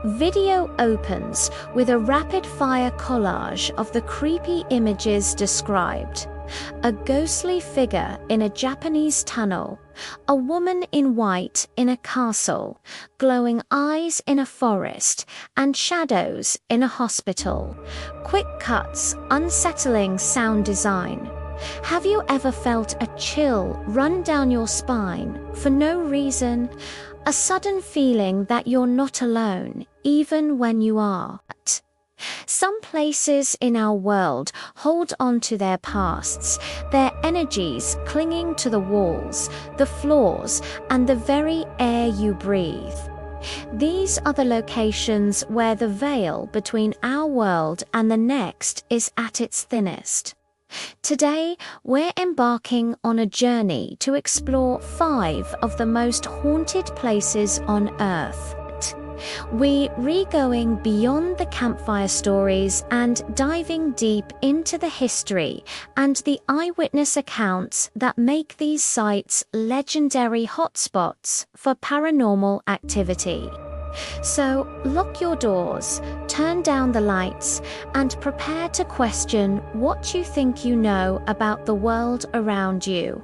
Video opens with a rapid-fire collage of the creepy images described. A ghostly figure in a Japanese tunnel, a woman in white in a castle, glowing eyes in a forest, and shadows in a hospital. Quick cuts, unsettling sound design. Have you ever felt a chill run down your spine for no reason? A sudden feeling that you're not alone, even when you are. Some places in our world hold on to their pasts, their energies clinging to the walls, the floors, and the very air you breathe. These are the locations where the veil between our world and the next is at its thinnest. Today, we're embarking on a journey to explore 5 of the most haunted places on Earth. We're going beyond the campfire stories and diving deep into the history and the eyewitness accounts that make these sites legendary hotspots for paranormal activity. So, lock your doors, turn down the lights, and prepare to question what you think you know about the world around you.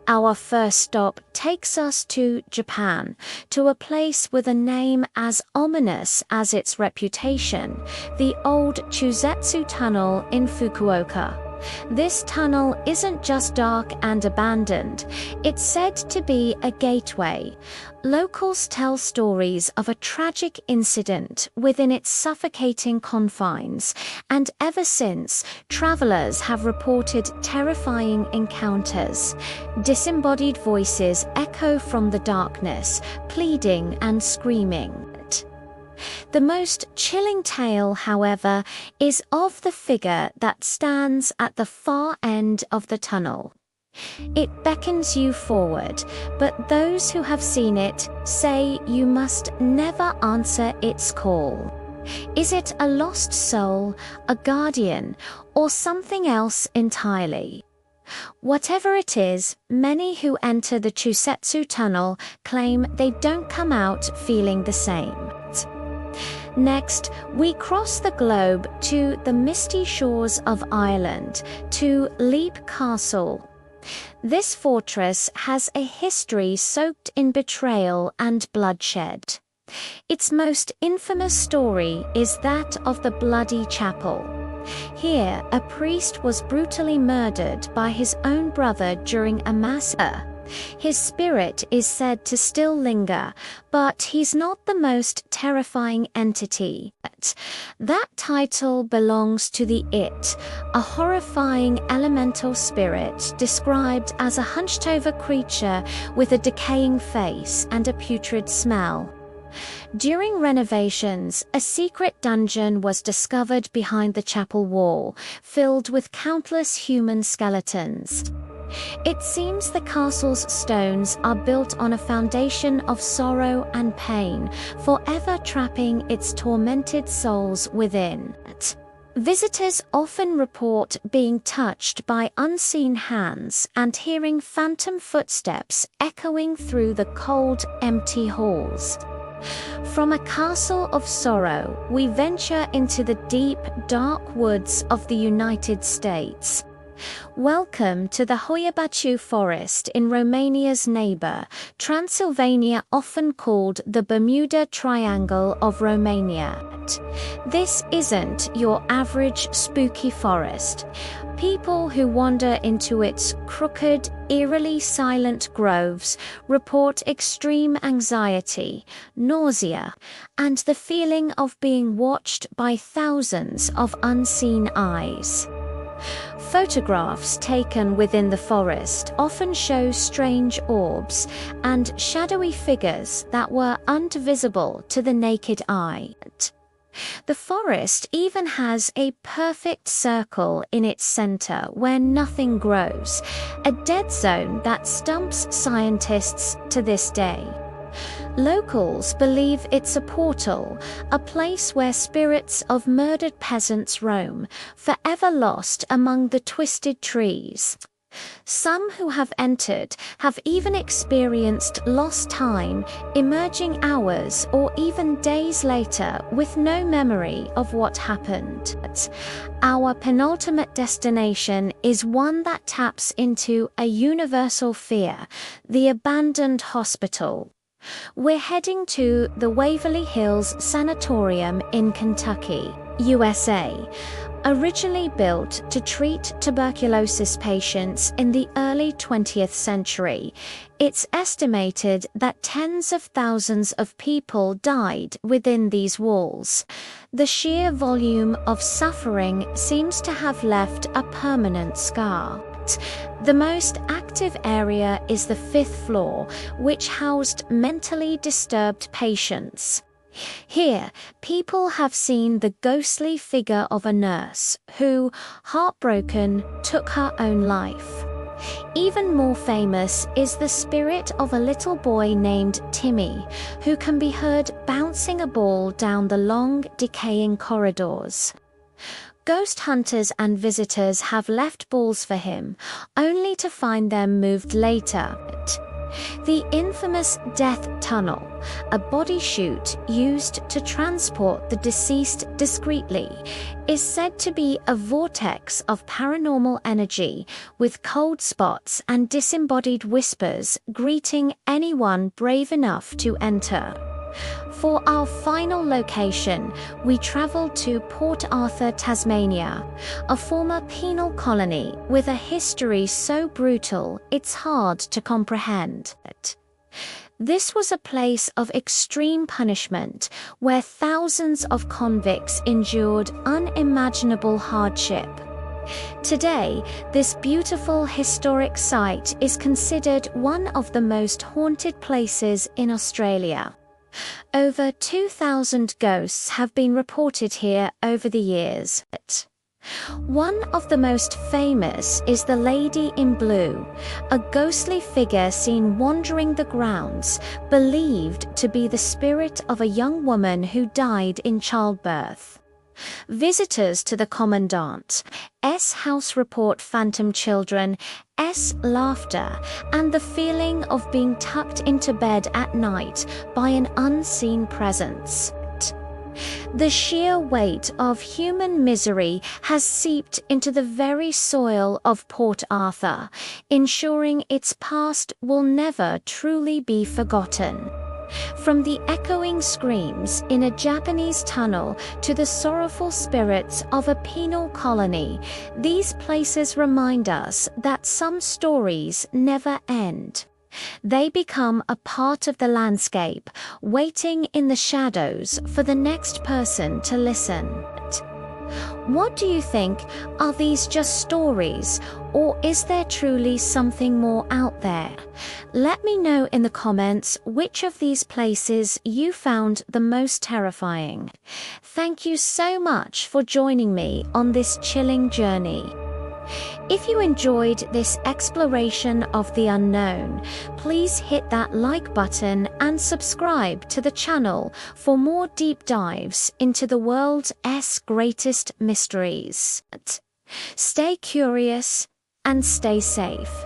Our first stop takes us to Japan, to a place with a name as ominous as its reputation, the old Chusetsu Tunnel in Fukuoka. This tunnel isn't just dark and abandoned, it's said to be a gateway. Locals tell stories of a tragic incident within its suffocating confines, and ever since, travelers have reported terrifying encounters. Disembodied voices echo from the darkness, pleading and screaming. The most chilling tale, however, is of the figure that stands at the far end of the tunnel. It beckons you forward, but those who have seen it say you must never answer its call. Is it a lost soul, a guardian, or something else entirely? Whatever it is, many who enter the Chusetsu Tunnel claim they don't come out feeling the same. Next, we cross the globe to the misty shores of Ireland, to Leap Castle. This fortress has a history soaked in betrayal and bloodshed. Its most infamous story is that of the Bloody Chapel. Here, a priest was brutally murdered by his own brother during a massacre. His spirit is said to still linger, but he's not the most terrifying entity. That title belongs to the It, a horrifying elemental spirit described as a hunched-over creature with a decaying face and a putrid smell. During renovations, a secret dungeon was discovered behind the chapel wall, filled with countless human skeletons. It seems the castle's stones are built on a foundation of sorrow and pain, forever trapping its tormented souls within. Visitors often report being touched by unseen hands and hearing phantom footsteps echoing through the cold, empty halls. From a castle of sorrow, we venture into the deep, dark woods of the United States. Welcome to the Hoia-Baciu forest in Romania's neighbor, Transylvania, often called the Bermuda Triangle of Romania. This isn't your average spooky forest. People who wander into its crooked, eerily silent groves report extreme anxiety, nausea, and the feeling of being watched by thousands of unseen eyes. Photographs taken within the forest often show strange orbs and shadowy figures that were invisible to the naked eye. The forest even has a perfect circle in its center where nothing grows, a dead zone that stumps scientists to this day. Locals believe it's a portal, a place where spirits of murdered peasants roam, forever lost among the twisted trees. Some who have entered have even experienced lost time, emerging hours or even days later with no memory of what happened. Our penultimate destination is one that taps into a universal fear: the abandoned hospital. We're heading to the Waverly Hills Sanatorium in Kentucky, USA. Originally built to treat tuberculosis patients in the early 20th century, it's estimated that tens of thousands of people died within these walls. The sheer volume of suffering seems to have left a permanent scar. The most active area is the 5th floor, which housed mentally disturbed patients. Here, people have seen the ghostly figure of a nurse who, heartbroken, took her own life. Even more famous is the spirit of a little boy named Timmy, who can be heard bouncing a ball down the long, decaying corridors. Ghost hunters and visitors have left balls for him, only to find them moved later. The infamous Death Tunnel, a body chute used to transport the deceased discreetly, is said to be a vortex of paranormal energy, with cold spots and disembodied whispers greeting anyone brave enough to enter. For our final location, we traveled to Port Arthur, Tasmania, a former penal colony with a history so brutal it's hard to comprehend. This was a place of extreme punishment where thousands of convicts endured unimaginable hardship. Today, this beautiful historic site is considered one of the most haunted places in Australia. Over 2,000 ghosts have been reported here over the years. One of the most famous is the Lady in Blue, a ghostly figure seen wandering the grounds, believed to be the spirit of a young woman who died in childbirth. Visitors to the Commandant's house report phantom children, laughter, and the feeling of being tucked into bed at night by an unseen presence. The sheer weight of human misery has seeped into the very soil of Port Arthur, ensuring its past will never truly be forgotten. From the echoing screams in a Japanese tunnel to the sorrowful spirits of a penal colony, these places remind us that some stories never end. They become a part of the landscape, waiting in the shadows for the next person to listen. What do you think? Are these just stories, or is there truly something more out there? Let me know in the comments which of these places you found the most terrifying. Thank you so much for joining me on this chilling journey. If you enjoyed this exploration of the unknown, please hit that like button and subscribe to the channel for more deep dives into the world's greatest mysteries. Stay curious and stay safe.